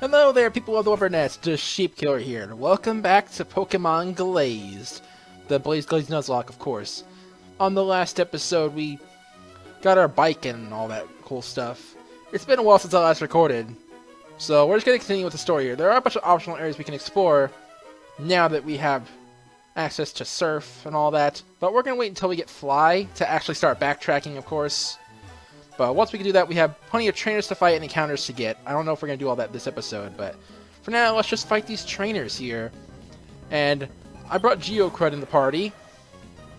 Hello there, people of the Webernets, just Sheep Killer here. Welcome back to Pokémon Glazed. The Glazed Nuzlocke, of course. On the last episode, we got our bike and all that cool stuff. It's been a while since I last recorded, so we're just going to continue with the story here. There are a bunch of optional areas we can explore now that we have access to Surf and all that, but we're going to wait until we get Fly to actually start backtracking, of course. But once we can do that, we have plenty of trainers to fight and encounters to get. I don't know if we're going to do all that this episode, but for now, let's just fight these trainers here. And I brought Crud in the party.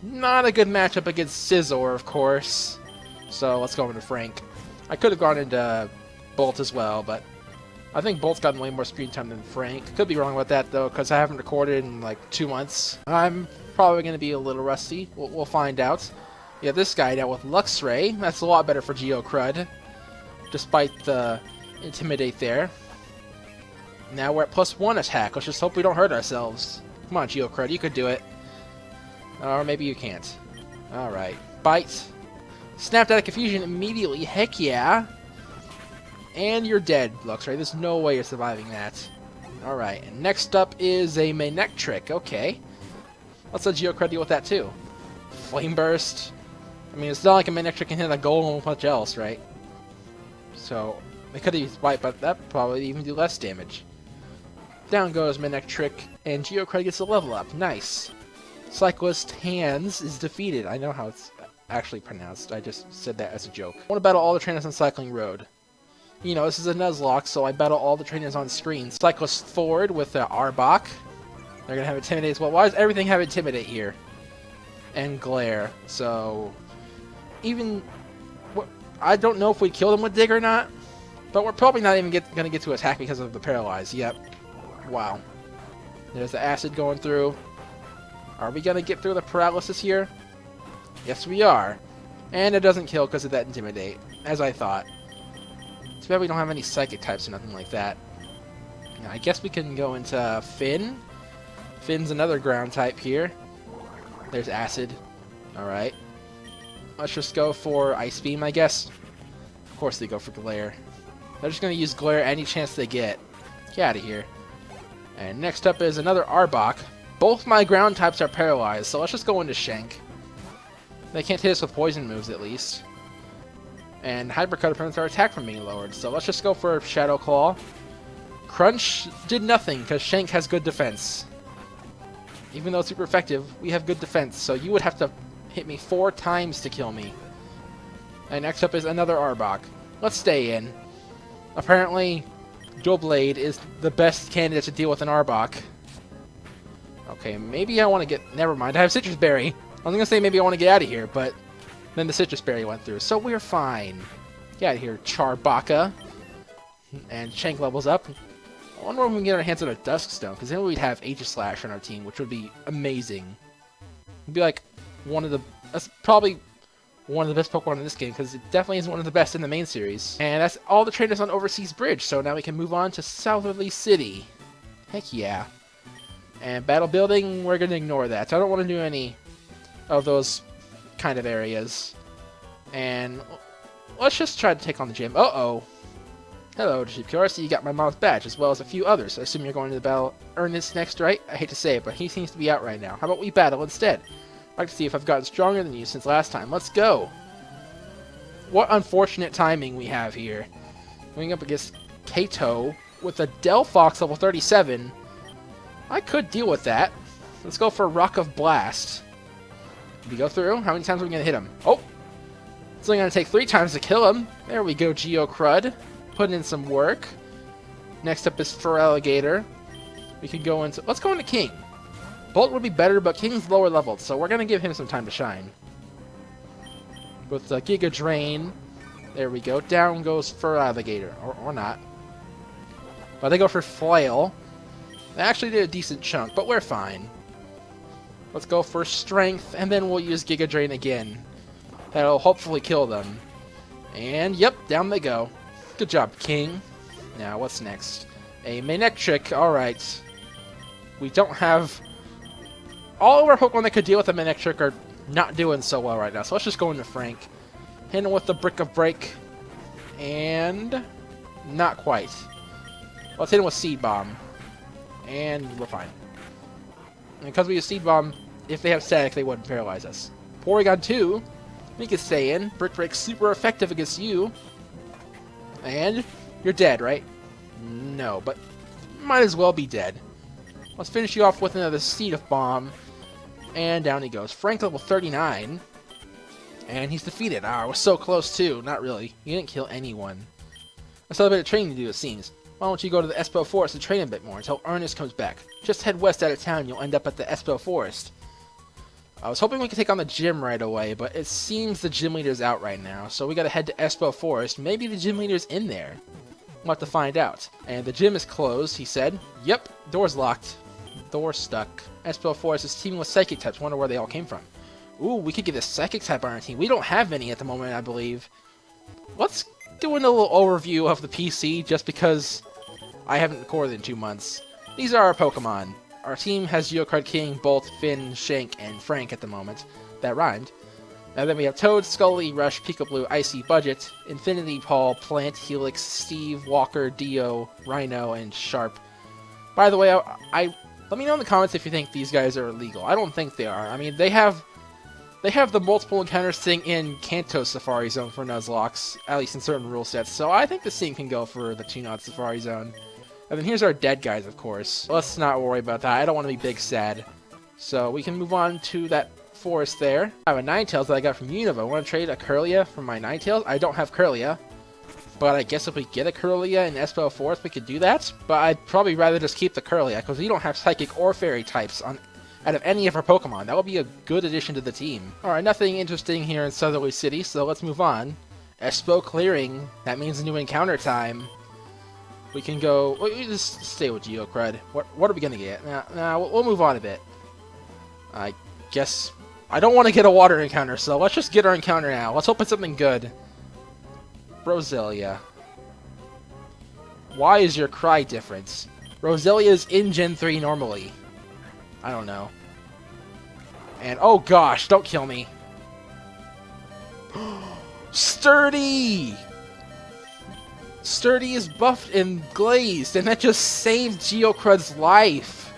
Not a good matchup against Scizor, of course. So let's go into Frank. I could have gone into Bolt as well, but I think Bolt's gotten way more screen time than Frank. Could be wrong about that, though, because I haven't recorded in like 2 months. I'm probably going to be a little rusty. We'll find out. Yeah, this guy now with Luxray. That's a lot better for Crud, despite the Intimidate there. Now we're at +1 attack. Let's just hope we don't hurt ourselves. Come on, Crud, you could do it. Or maybe you can't. Alright. Bite. Snapped out of confusion immediately. Heck yeah. And you're dead, Luxray. There's no way you're surviving that. Alright, and next up is a Manectric. Okay. Let's let Crud deal with that too. Flame Burst. I mean, it's not like a Manectric can hit a Golem or much else, right? So, they could have used Bite, but that probably even do less damage. Down goes Manectric, and Crud gets a level up. Nice. Cyclist Hands is defeated. I know how it's actually pronounced. I just said that as a joke. I want to battle all the trainers on Cycling Road. You know, this is a Nuzlocke, so I battle all the trainers on screen. Cyclist Ford with Arbok. They're going to have Intimidate as well. Why does everything have Intimidate here? And Glare. So, even... I don't know if we kill them with Dig or not, but we're probably not even going to get to attack because of the Paralyze. Yep. Wow. There's the Acid going through. Are we going to get through the Paralysis here? Yes, we are. And it doesn't kill because of that Intimidate, as I thought. Too bad we don't have any Psychic types or nothing like that. Now, I guess we can go into Finn. Finn's another ground type here. There's Acid. Alright. Let's just go for Ice Beam, I guess. Of course they go for Glare. They're just going to use Glare any chance they get. Get out of here. And next up is another Arbok. Both my ground types are paralyzed, so let's just go into Shank. They can't hit us with poison moves, at least. And Hypercut prevents our attack from being lowered, so let's just go for Shadow Claw. Crunch did nothing, because Shank has good defense. Even though it's super effective, we have good defense, so you would have to hit me 4 times to kill me. And next up is another Arbok. Let's stay in. Apparently, Dual Blade is the best candidate to deal with an Arbok. Okay, maybe I want to get... Never mind, I have Citrus Berry. I was going to say maybe I want to get out of here, but then the Citrus Berry went through, so we're fine. Get out of here, Charbaka. And Shank levels up. I wonder if we can get our hands on a Duskstone, because then we'd have Aegislash on our team, which would be amazing. It'd be like that's probably one of the best Pokemon in this game, because it definitely is one of the best in the main series. And that's all the trainers on Overseas Bridge, so now we can move on to Southerly City. Heck yeah. And Battle Building, we're going to ignore that. I don't want to do any of those kind of areas. And let's just try to take on the gym. Uh-oh. Hello, Sheep Killer. So you got my mom's badge, as well as a few others. I assume you're going to battle Ernest next, right? I hate to say it, but he seems to be out right now. How about we battle instead? I'd like to see if I've gotten stronger than you since last time. Let's go! What unfortunate timing we have here. Going up against Kato with a Delphox level 37. I could deal with that. Let's go for Rock of Blast. Did we go through? How many times are we going to hit him? Oh! It's only going to take 3 times to kill him. There we go, Crud. Put in some work. Next up is Feraligatr. We could go into... Let's go into King. Bolt would be better, but King's lower leveled, so we're going to give him some time to shine. With the Giga Drain. There we go. Down goes Feraligatr. Or not. But they go for Flail. They actually did a decent chunk, but we're fine. Let's go for Strength, and then we'll use Giga Drain again. That'll hopefully kill them. And, yep, down they go. Good job, King. Now, what's next? A Manectric. Alright. We don't have... All of our Pokemon that could deal with a Manectric are not doing so well right now, so let's just go into Frank. Hit him with the Brick of Break. And... not quite. Let's hit him with Seed Bomb. And we're fine. And because we use Seed Bomb, if they have static, they wouldn't paralyze us. Porygon 2, we can stay in. Brick Break's super effective against you. And you're dead, right? No, but might as well be dead. Let's finish you off with another Seed Bomb. And down he goes. Frank level 39. And he's defeated. Ah, I was so close too. Not really. He didn't kill anyone. I still have a bit of training to do, it seems. Why don't you go to the Espo Forest and train a bit more until Ernest comes back? Just head west out of town, you'll end up at the Espo Forest. I was hoping we could take on the gym right away, but it seems the gym leader's out right now, so we gotta head to Espo Forest. Maybe the gym leader's in there. We'll have to find out. And the gym is closed, he said. Yep, door's locked. Door's stuck. Espo Forest is teaming with Psychic types. Wonder where they all came from. Ooh, we could get a Psychic type on our team. We don't have any at the moment, I believe. Let's doing a little overview of the PC just because I haven't recorded in 2 months. These are our Pokemon. Our team has Geocard King, Bolt, Finn, Shank, and Frank at the moment. That rhymed. And then we have Toad, Scully, Rush, Pikablue, Icy, Budget, Infinity, Paul, Plant, Helix, Steve, Walker, Dio, Rhino, and Sharp. By the way, let me know in the comments if you think these guys are illegal. I don't think they are. I mean, they have the multiple encounters thing in Kanto Safari Zone for Nuzlocke, at least in certain rule sets, so I think the same can go for the Tunod Safari Zone. And then here's our dead guys, of course. Let's not worry about that. I don't want to be big sad. So we can move on to that forest there. I have a Ninetales that I got from Unova. I want to trade a Kirlia for my Ninetales. I don't have Kirlia, but I guess if we get a Kirlia in Espo Forest, we could do that. But I'd probably rather just keep the Kirlia, because we don't have Psychic or Fairy types out of any of our Pokemon. That would be a good addition to the team. Alright, nothing interesting here in Southerly City, so let's move on. Espo clearing. That means a new encounter time. We can go... We just stay with Geocrud. What are we gonna get? Nah, we'll move on a bit. I guess... I don't want to get a water encounter, so let's just get our encounter now. Let's hope it's something good. Roselia. Why is your cry different? Roselia's in Gen 3 normally. I don't know. And, oh gosh, don't kill me. Sturdy! Sturdy is buffed and glazed, and that just saved Geocrud's life.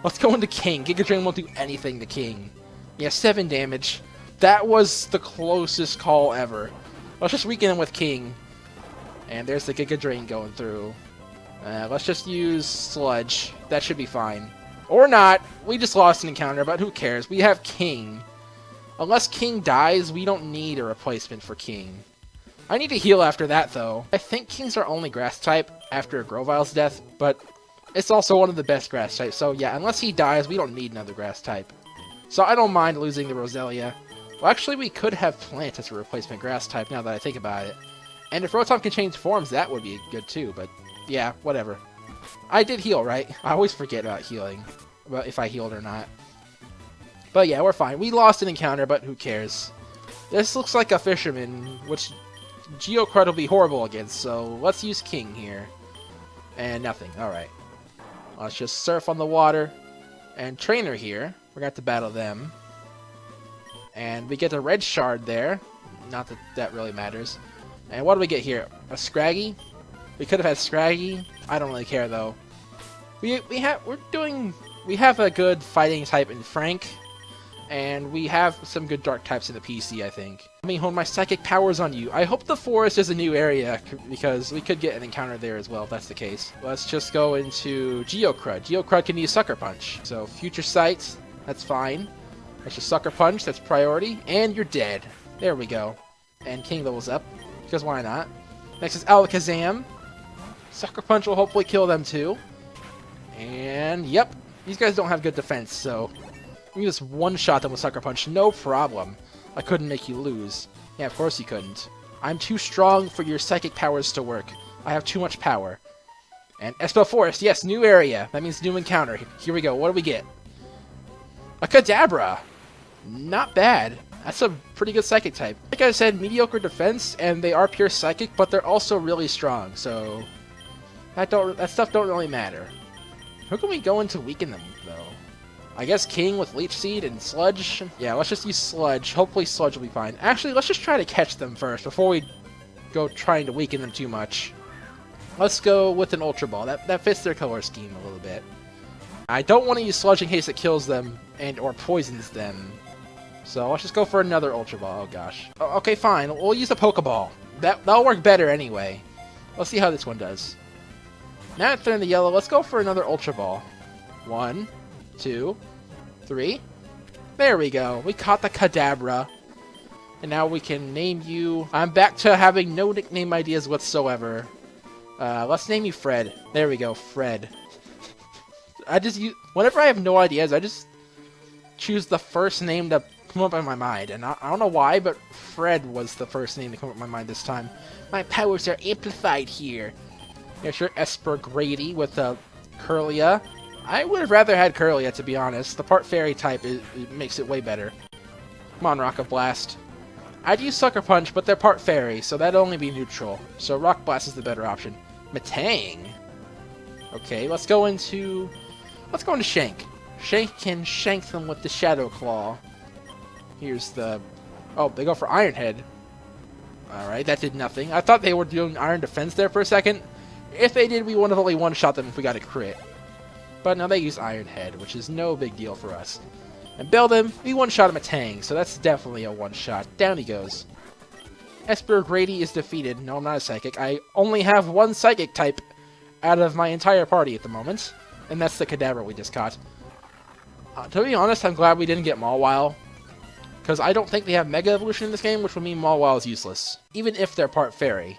Let's go into King. Giga Drain won't do anything to King. Yeah, 7 damage. That was the closest call ever. Let's just weaken him with King. And there's the Giga Drain going through. Let's just use Sludge. That should be fine. Or not. We just lost an encounter, but who cares? We have King. Unless King dies, we don't need a replacement for King. I need to heal after that, though. I think King's our only grass type after Grovile's death, but it's also one of the best grass types. So yeah, unless he dies, we don't need another grass type. So I don't mind losing the Roselia. Well, actually, we could have Plant as a replacement grass type now that I think about it. And if Rotom can change forms, that would be good too, but yeah, whatever. I did heal, right? I always forget about healing, about if I healed or not. But yeah, we're fine. We lost an encounter, but who cares? This looks like a fisherman, which Geocrud will be horrible against, so let's use King here. And nothing. Alright. Let's just surf on the water. And Trainer here. We're going to have to battle them. And we get the red shard there. Not that that really matters. And what do we get here? A Scraggy? We could have had Scraggy. I don't really care though. We have a good fighting type in Frank. And we have some good dark types in the PC, I think. Let me hone my psychic powers on you. I hope the forest is a new area, because we could get an encounter there as well, if that's the case. Let's just go into Geocrud. Geocrud can use Sucker Punch. So, Future Sight, that's fine. Let's just Sucker Punch, that's priority. And you're dead. There we go. And King levels up, because why not? Next is Alakazam. Sucker Punch will hopefully kill them too. And, yep, these guys don't have good defense, so... You just one-shot them with Sucker Punch, no problem. I couldn't make you lose. Yeah, of course you couldn't. I'm too strong for your psychic powers to work. I have too much power. And Espo Forest, yes, new area. That means new encounter. Here we go, what do we get? A Kadabra! Not bad. That's a pretty good psychic type. Like I said, mediocre defense, and they are pure psychic, but they're also really strong, so... That stuff don't really matter. Who can we go in to weaken them, though? I guess King with Leech Seed and Sludge. Yeah, let's just use Sludge. Hopefully Sludge will be fine. Actually, let's just try to catch them first before we go trying to weaken them too much. Let's go with an Ultra Ball. That fits their color scheme a little bit. I don't want to use Sludge in case it kills them and or poisons them. So let's just go for another Ultra Ball. Oh gosh. Okay, fine. We'll use a Pokeball. That'll work better anyway. Let's see how this one does. Now that they're in the yellow, let's go for another Ultra Ball. 1, 2, 3. There we go. We caught the Kadabra. And now we can name you... I'm back to having no nickname ideas whatsoever. Let's name you Fred. There we go, Fred. Whenever I have no ideas, I just choose the first name to come up in my mind. And I don't know why, but Fred was the first name to come up in my mind this time. My powers are amplified here. Here's your Esper Grady with a Curlia. I would have rather had Curlia, to be honest. The part fairy type it makes it way better. Come on, Rocket Blast. I'd use Sucker Punch, but they're part fairy, so that'd only be neutral. So Rock Blast is the better option. Metang. Okay, let's go into Shank. Shank can shank them with the Shadow Claw. Here's the... Oh, they go for Iron Head. Alright, that did nothing. I thought they were doing Iron Defense there for a second. If they did, we would have only one-shot them if we got a crit. But now they use Iron Head, which is no big deal for us. And build him, we one-shot him a Tang, so that's definitely a one-shot. Down he goes. Esper Grady is defeated. No, I'm not a Psychic. I only have one Psychic type out of my entire party at the moment. And that's the Kadabra we just caught. To be honest, I'm glad we didn't get Mawile. Because I don't think they have Mega Evolution in this game, which would mean Mawile is useless. Even if they're part Fairy.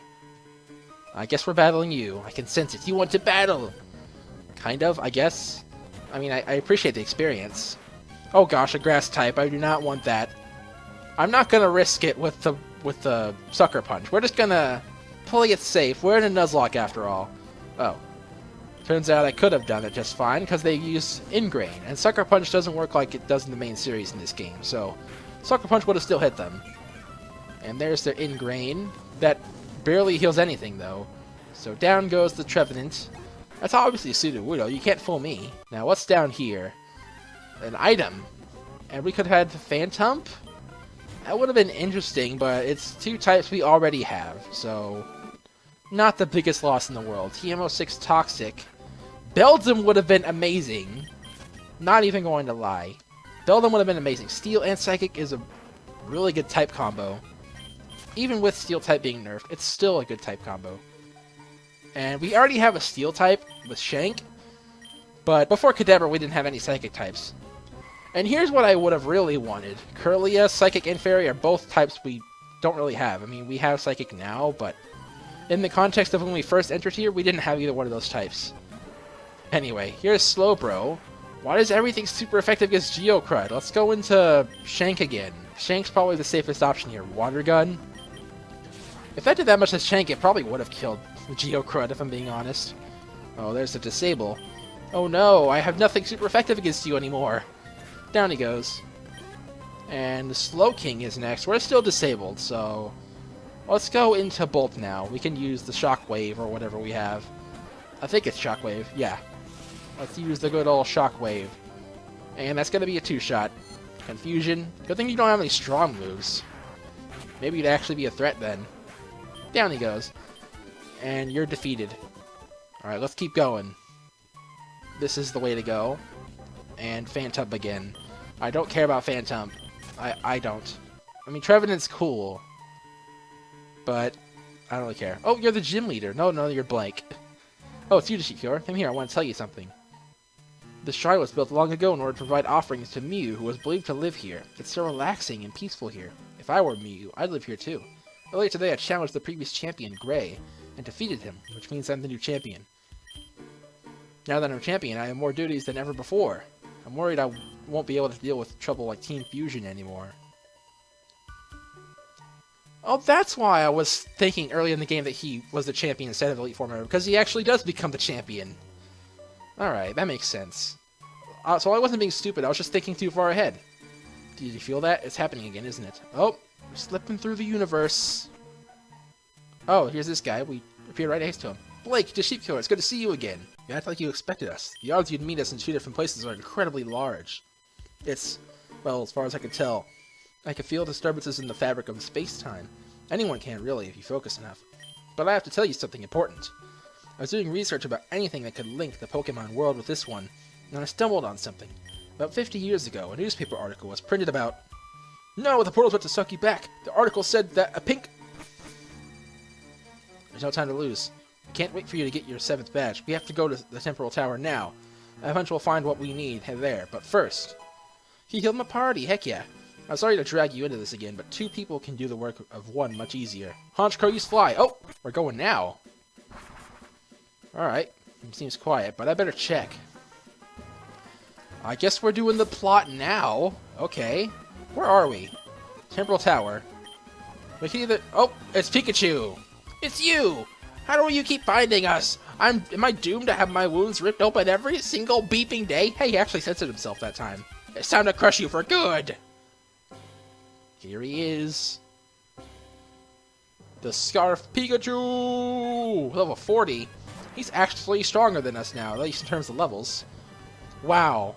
I guess we're battling you. I can sense it. You want to battle! Kind of, I guess. I mean, I appreciate the experience. Oh gosh, a Grass type. I do not want that. I'm not going to risk it with the Sucker Punch. We're just going to play it safe. We're in a Nuzlocke after all. Oh. Turns out I could have done it just fine, because they use Ingrain. And Sucker Punch doesn't work like it does in the main series in this game. So, Sucker Punch would have still hit them. And there's their Ingrain. That barely heals anything, though. So down goes the Trevenant. That's obviously a Sudowoodo. You can't fool me. Now, what's down here? An item. And we could have had Phantump? That would have been interesting, but it's two types we already have. So, not the biggest loss in the world. TMO6 Toxic. Beldum would have been amazing. Not even going to lie. Beldum would have been amazing. Steel and Psychic is a really good type combo. Even with Steel type being nerfed, it's still a good type combo. And we already have a Steel type with Shank. But before Kadabra, we didn't have any Psychic types. And here's what I would have really wanted. Curlia, Psychic, and Fairy are both types we don't really have. I mean, we have Psychic now, but in the context of when we first entered here, we didn't have either one of those types. Anyway, here's Slowbro. Why is everything super effective against Geocrud? Let's go into Shank again. Shank's probably the safest option here. Water Gun. If that did that much to Shank, it probably would have killed the Geocrud, if I'm being honest. Oh, there's the Disable. Oh no, I have nothing super effective against you anymore. Down he goes. And the Slowking is next. We're still disabled, so let's go into Bolt now. We can use the Shockwave or whatever we have. I think it's Shockwave. Yeah. Let's use the good old Shockwave. And that's going to be a two-shot. Confusion. Good thing you don't have any strong moves. Maybe you'd actually be a threat then. Down he goes. And you're defeated. Alright, let's keep going. This is the way to go. And Phantump again. I don't care about Phantump. I don't. I mean, Trevenant's cool. But I don't really care. Oh, you're the gym leader. No, you're blank. Oh, it's you, Shikyor. Come here, I want to tell you something. This shrine was built long ago in order to provide offerings to Mew, who was believed to live here. It's so relaxing and peaceful here. If I were Mew, I'd live here too. Earlier today, I challenged the previous champion, Gray, and defeated him, which means I'm the new champion. Now that I'm champion, I have more duties than ever before. I'm worried I won't be able to deal with trouble like Team Fusion anymore. Oh, that's why I was thinking early in the game that he was the champion instead of Elite Four member, because he actually does become the champion. Alright, that makes sense. So I wasn't being stupid, I was just thinking too far ahead. Did you feel that? It's happening again, isn't it? Oh, we're slipping through the universe. Oh, here's this guy. We appeared right next to him. Blake, the Sheep Killer, it's good to see you again. You act like you expected us. The odds you'd meet us in two different places are incredibly large. It's, well, as far as I can tell, I can feel disturbances in the fabric of space-time. Anyone can, really, if you focus enough. But I have to tell you something important. I was doing research about anything that could link the Pokemon world with this one, and I stumbled on something. About 50 years ago, a newspaper article was printed about... No, the portal's about to suck you back! The article said that a pink... There's no time to lose. We can't wait for you to get your 7th badge. We have to go to the Temporal Tower now. Eventually we'll find what we need there, but first... He killed my party, heck yeah. I'm sorry to drag you into this again, but 2 people can do the work of 1 much easier. Honchkrow, use fly! Oh! We're going now! Alright. Seems quiet, but I better check. I guess we're doing the plot now. Okay. Where are we? Temporal Tower. We can either... Oh! It's Pikachu! It's you! How do you keep finding us? Am I doomed to have my wounds ripped open every single beeping day? Hey, he actually censored himself that time. It's time to crush you for good! Here he is. The Scarf Pikachu! Level 40. He's actually stronger than us now, at least in terms of levels. Wow.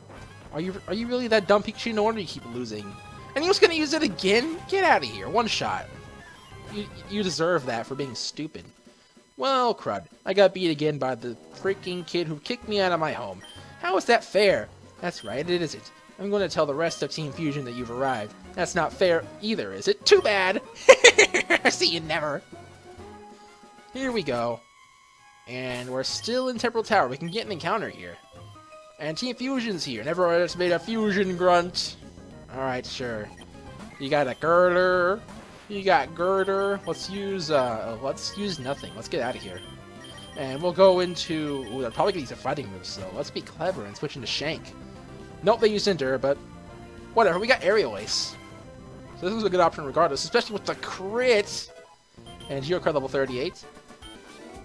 Are you really that dumb, Pikachu? No wonder you keep losing. And he was gonna use it again? Get out of here. 1 shot. You deserve that for being stupid. Well, crud. I got beat again by the freaking kid who kicked me out of my home. How is that fair? That's right, it isn't. I'm going to tell the rest of Team Fusion that you've arrived. That's not fair either, is it? Too bad! See you never! Here we go. And we're still in Temporal Tower. We can get an encounter here. And Team Fusion's here. Never underestimate a fusion grunt. Alright, sure. You got a girder. You got girder. Let's use nothing. Let's get out of here. And we'll go into... Ooh, they're probably going to use a fighting move, so let's be clever and switch into Shank. Nope, they used Endure, but whatever. We got Aerial Ace. So this was a good option regardless, especially with the crit. And Geocard level 38.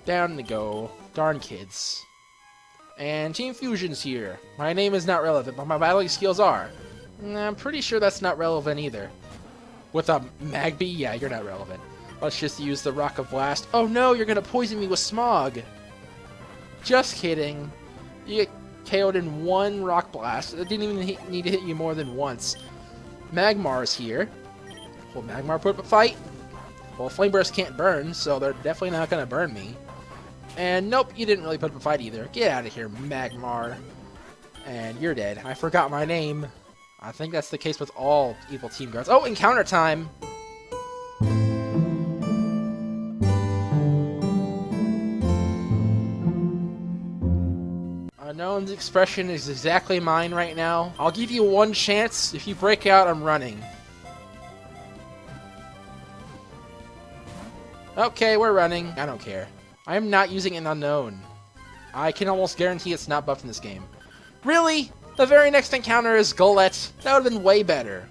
Down to go. Darn kids. And Team Fusion's here. My name is not relevant, but my battling skills are. I'm pretty sure that's not relevant either. With a Magby? Yeah, you're not relevant. Let's just use the Rock of Blast. Oh no, you're gonna poison me with Smog. Just kidding. You get KO'd in 1 Rock Blast. It didn't even need to hit you more than once. Magmar's here. Will Magmar put up a fight? Well, Flame Burst can't burn, so they're definitely not gonna burn me. And nope, you didn't really put up a fight either. Get out of here, Magmar. And you're dead. I forgot my name. I think that's the case with all evil team guards. Oh, encounter time! Unknown's expression is exactly mine right now. I'll give you 1 chance. If you break out, I'm running. Okay, we're running. I don't care. I am not using an Unknown. I can almost guarantee it's not buffed in this game. Really? The very next encounter is Golett. That would have been way better.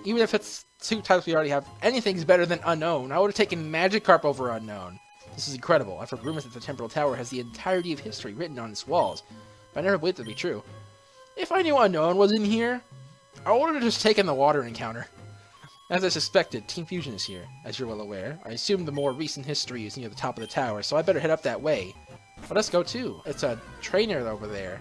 Even if it's 2 types we already have, anything's better than Unknown. I would have taken Magikarp over Unknown. This is incredible. I've heard rumors that the Temporal Tower has the entirety of history written on its walls, but I never believed it to be true. If I knew Unknown was in here, I would have just taken the water encounter. As I suspected, Team Fusion is here, as you're well aware. I assume the more recent history is near the top of the tower, so I better head up that way. But let's go too. It's a trainer over there.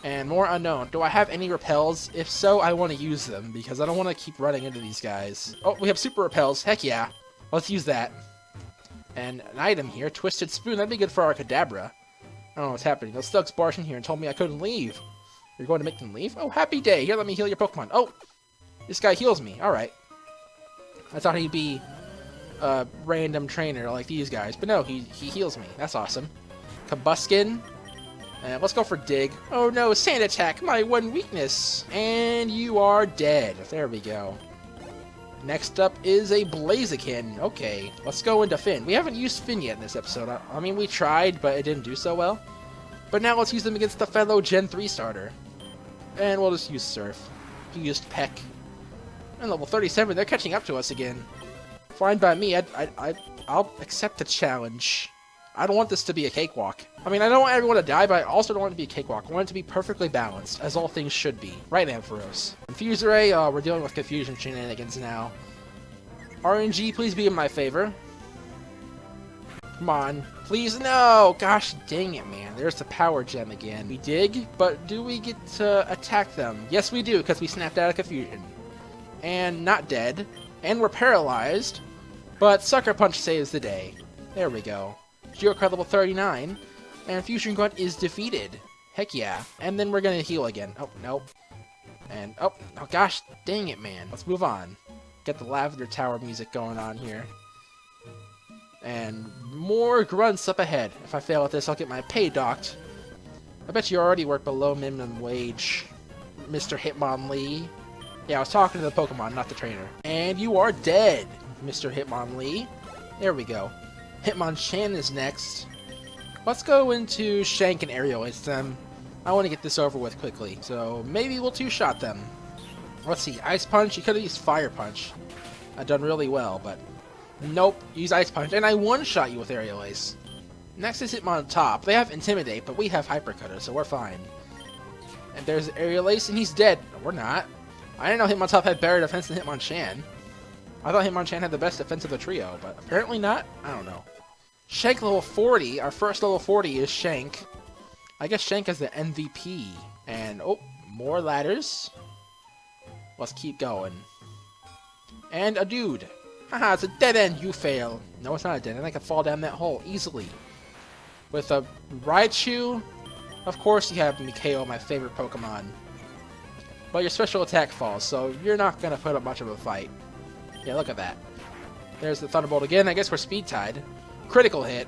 And more Unknown. Do I have any repels? If so, I want to use them, because I don't want to keep running into these guys. Oh, we have super repels. Heck yeah. Let's use that. And an item here, Twisted Spoon. That'd be good for our Kadabra. I don't know what's happening. Those thugs barged in here and told me I couldn't leave. You're going to make them leave? Oh, happy day. Here, let me heal your Pokemon. Oh, this guy heals me. Alright. I thought he'd be a random trainer like these guys. But no, he heals me. That's awesome. Combuskin. And let's go for Dig. Oh no, Sand Attack. My 1 weakness. And you are dead. There we go. Next up is a Blaziken. Okay, let's go into Finn. We haven't used Finn yet in this episode. I mean, we tried, but it didn't do so well. But now let's use them against the fellow Gen 3 starter. And we'll just use Surf. He used Peck. And level 37, they're catching up to us again. Fine by me, I'll accept the challenge. I don't want this to be a cakewalk. I mean, I don't want everyone to die, but I also don't want it to be a cakewalk. I want it to be perfectly balanced, as all things should be. Right, Ampharos? Confuse Ray, we're dealing with confusion shenanigans now. RNG, please be in my favor. Come on. Please, no! Gosh dang it, man. There's the power gem again. We dig, but do we get to attack them? Yes, we do, because we snapped out of confusion. And not dead. And we're paralyzed. But Sucker Punch saves the day. There we go. Geocard level 39, and Fusion Grunt is defeated. Heck yeah. And then we're gonna heal again. Oh, nope. And, oh gosh, dang it, man. Let's move on. Get the Lavender Tower music going on here. And more grunts up ahead. If I fail at this, I'll get my pay docked. I bet you already work below minimum wage, Mr. Hitmonlee. Yeah, I was talking to the Pokemon, not the trainer. And you are dead, Mr. Hitmonlee. There we go. Hitmonchan is next. Let's go into Shank and Aerial Ace them. I want to get this over with quickly, so maybe we'll two-shot them. Let's see, Ice Punch, you could have used Fire Punch. I've done really well, but nope, use Ice Punch, and I one-shot you with Aerial Ace. Next is Hitmontop. They have Intimidate, but we have Hyper Cutter, so we're fine. And there's Aerial Ace, and he's dead. No, we're not. I didn't know Hitmontop had better defense than Hitmonchan. I thought Hitmonchan had the best defense of the trio, but apparently not? I don't know. Shank level 40. Our first level 40 is Shank. I guess Shank is the MVP. And, oh, more ladders. Let's keep going. And a dude. Haha, it's a dead end, you fail. No, it's not a dead end. I can fall down that hole easily. With a Raichu, of course you have Mikao, my favorite Pokemon. But your special attack falls, so you're not going to put up much of a fight. Yeah, look at that. There's the Thunderbolt again. I guess we're speed tied. Critical hit.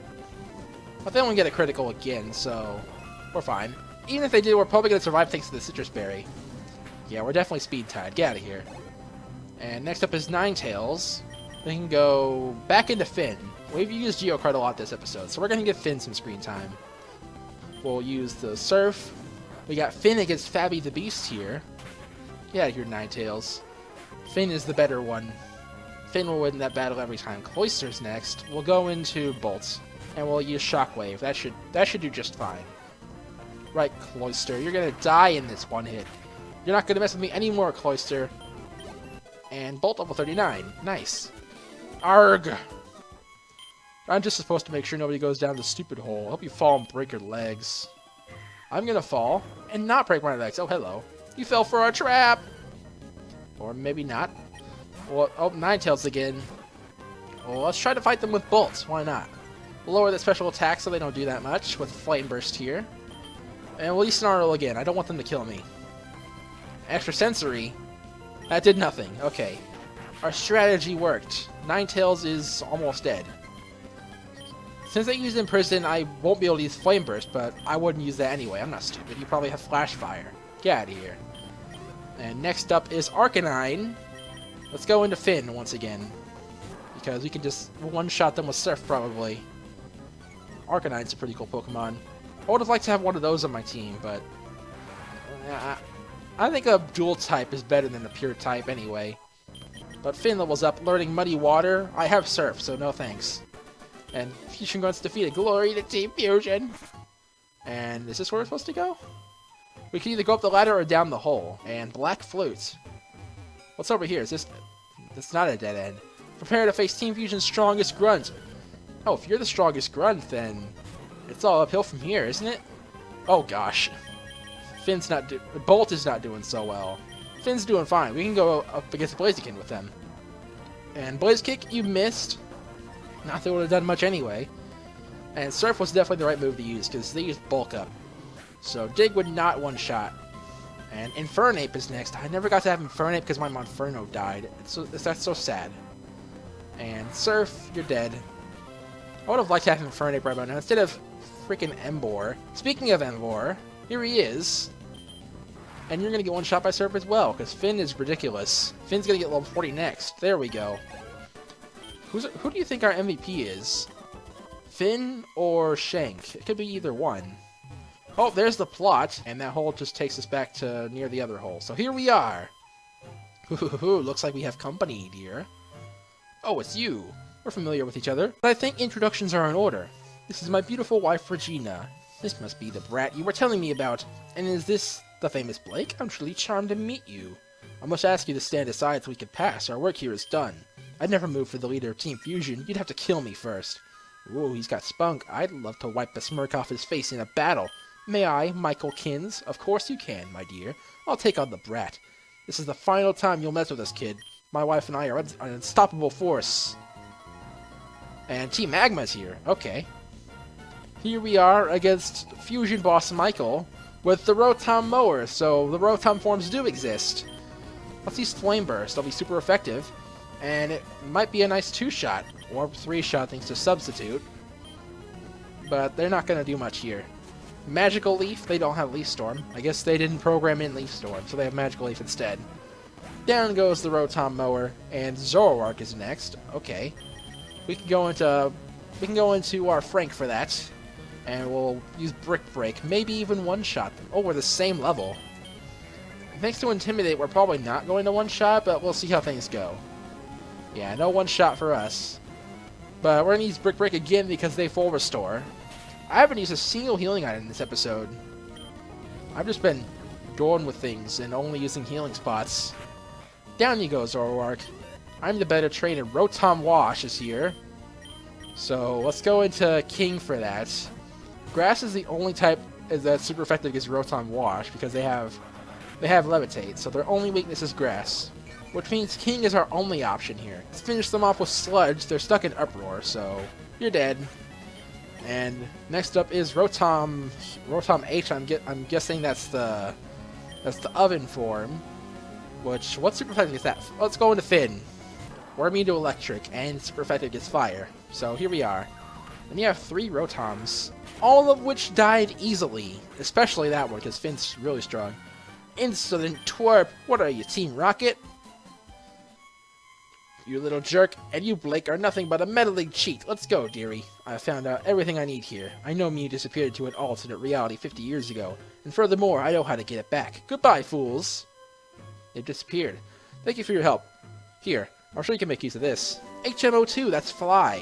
But they won't get a critical again, so we're fine. Even if they do, we're probably going to survive thanks to the Citrus Berry. Yeah, we're definitely speed tied. Get out of here. And next up is Ninetales. We can go back into Finn. We've used Geocard a lot this episode, so we're going to give Finn some screen time. We'll use the Surf. We got Finn against Fabby the Beast here. Get out of here, Ninetales. Finn is the better one. Finn will win that battle every time. Cloyster's next. We'll go into Bolt, and we'll use Shockwave. That should do just fine. Right, Cloyster, you're going to die in this one hit. You're not going to mess with me anymore, Cloyster. And Bolt level 39. Nice. Arg! I'm just supposed to make sure nobody goes down the stupid hole. I hope you fall and break your legs. I'm gonna fall and not break my legs. Oh, hello. You fell for a trap! Or maybe not. Well, oh, Ninetales again. Well, let's try to fight them with bolts. Why not? We'll lower the special attack so they don't do that much with Flame Burst here. And we'll use Snarl again. I don't want them to kill me. Extra Sensory. That did nothing. Okay. Our strategy worked. Ninetales is almost dead. Since I used Imprison, I won't be able to use Flame Burst, but I wouldn't use that anyway. I'm not stupid. You probably have Flash Fire. Get out of here. And next up is Arcanine. Let's go into Finn once again. Because we can just one-shot them with Surf, probably. Arcanine's a pretty cool Pokemon. I would have liked to have one of those on my team, but I think a dual type is better than a pure type anyway. But Finn levels up, learning Muddy Water. I have Surf, so no thanks. And Fusion Grunt's defeated. Glory to Team Fusion! And is this where we're supposed to go? We can either go up the ladder or down the hole. And Black Flute. What's over here? Is this... It's not a dead end. Prepare to face Team Fusion's strongest grunt. Oh, if you're the strongest grunt, then it's all uphill from here, isn't it? Oh gosh. Finn's not Bolt is not doing so well. Finn's doing fine. We can go up against Blaziken with them. And Blaze Kick, you missed. Not that it would have done much anyway. And Surf was definitely the right move to use, because they used Bulk Up. So Dig would not one-shot. And Infernape is next. I never got to have Infernape because my Monferno died. That's so sad. And Surf, you're dead. I would have liked to have Infernape right about now, instead of freaking Emboar. Speaking of Emboar, here he is. And you're going to get one-shot by Surf as well, because Finn is ridiculous. Finn's going to get level 40 next. There we go. Who do you think our MVP is? Finn or Shank? It could be either one. Oh, there's the plot, and that hole just takes us back to near the other hole. So here we are. Looks like we have company, dear. Oh, it's you. We're familiar with each other, but I think introductions are in order. This is my beautiful wife, Regina. This must be the brat you were telling me about. And is this the famous Blake? I'm truly charmed to meet you. I must ask you to stand aside so we can pass. Our work here is done. I'd never move for the leader of Team Fusion. You'd have to kill me first. Ooh, he's got spunk. I'd love to wipe the smirk off his face in a battle. May I, Michael Kins? Of course you can, my dear. I'll take on the brat. This is the final time you'll mess with us, kid. My wife and I are an unstoppable force. And Team Magma's here. Okay. here we are against Fusion Boss Michael with the Rotom Mower, so the Rotom forms do exist. Let's use Flame Burst, that'll be super effective, and it might be a nice 2-shot, or 3-shot thanks to Substitute, but they're not going to do much here. Magical Leaf, they don't have Leaf Storm. I guess they didn't program in Leaf Storm, so they have Magical Leaf instead. Down goes the Rotom Mower, and Zoroark is next. Okay. We can go into our Frank for that, and we'll use Brick Break, maybe even one-shot them. Oh, we're the same level. Thanks to Intimidate, we're probably not going to one-shot, but we'll see how things go. Yeah, no one-shot for us. But we're going to use Brick Break again because they full restore. I haven't used a single healing item in this episode. I've just been going with things and only using healing spots. Down you go, Zoroark. I'm the better trainer. Rotom Wash is here. So let's go into King for that. Grass is the only type that's super effective against Rotom Wash because they have Levitate, so their only weakness is Grass. Which means King is our only option here. Let's finish them off with Sludge. They're stuck in Uproar, so you're dead. And next up is Rotom H. I'm guessing that's the Oven form. Which, what super effective is that? Let's go into Finn. We're immune to Electric, and super effective against Fire. So here we are. And you have 3 Rotoms, all of which died easily. Especially that one, because Finn's really strong. Insolent twerp! What are you, Team Rocket? You little jerk, and you, Blake, are nothing but a meddling cheat. Let's go, dearie. I found out everything I need here. I know Mew disappeared to an alternate reality 50 years ago, and furthermore, I know how to get it back. Goodbye, fools! They've disappeared. Thank you for your help. Here, I'm sure you can make use of this. HMO2, that's Fly.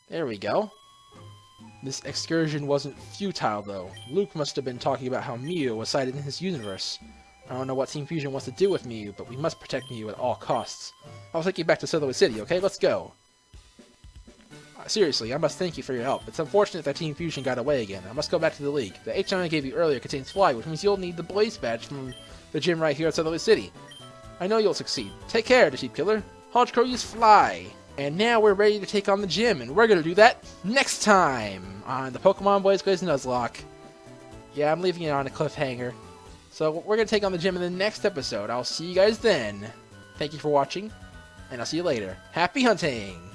There we go. This excursion wasn't futile, though. Luke must have been talking about how Mew was sighted in his universe. I don't know what Team Fusion wants to do with Mew, but we must protect Mew at all costs. I'll take you back to Silhouette City, okay? Let's go. Seriously, I must thank you for your help. It's unfortunate that Team Fusion got away again. I must go back to the League. The HM I gave you earlier contains Fly, which means you'll need the Blaze Badge from the gym right here at Silhouette City. I know you'll succeed. Take care, the Sheep Killer. Honchkrow, use Fly. And now we're ready to take on the gym, and we're going to do that next time on the Pokemon Glazed Nuzlocke. Yeah, I'm leaving it on a cliffhanger. So we're going to take on the gym in the next episode. I'll see you guys then. Thank you for watching, and I'll see you later. Happy hunting!